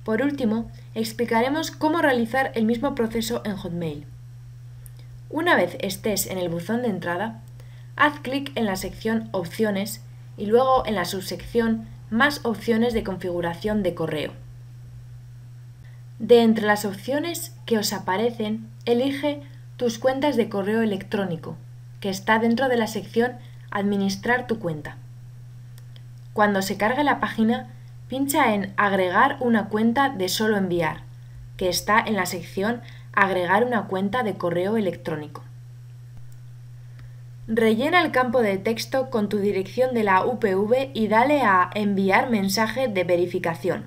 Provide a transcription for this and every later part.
Por último, explicaremos cómo realizar el mismo proceso en Hotmail. Una vez estés en el buzón de entrada, haz clic en la sección Opciones y luego en la subsección Más opciones de configuración de correo. De entre las opciones que os aparecen, elige tus cuentas de correo electrónico, que está dentro de la sección Administrar tu cuenta. Cuando se cargue la página, pincha en Agregar una cuenta de solo enviar, que está en la sección Agregar una cuenta de correo electrónico. Rellena el campo de texto con tu dirección de la UPV y dale a Enviar mensaje de verificación.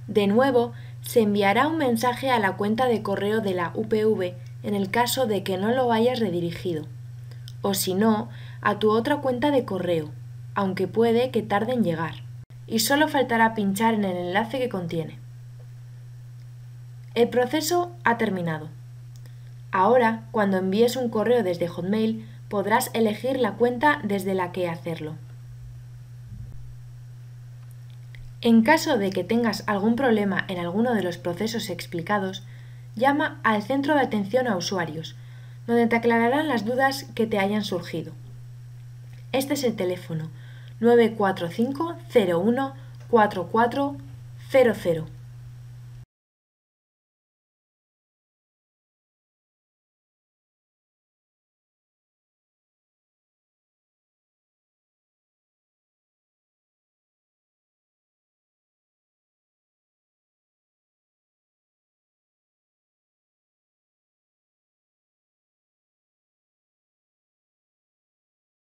De nuevo, se enviará un mensaje a la cuenta de correo de la UPV en el caso de que no lo hayas redirigido, o si no, a tu otra cuenta de correo, aunque puede que tarde en llegar, y solo faltará pinchar en el enlace que contiene. El proceso ha terminado. Ahora, cuando envíes un correo desde Hotmail, podrás elegir la cuenta desde la que hacerlo. En caso de que tengas algún problema en alguno de los procesos explicados, llama al Centro de Atención a Usuarios, donde te aclararán las dudas que te hayan surgido. Este es el teléfono 945 01 4400.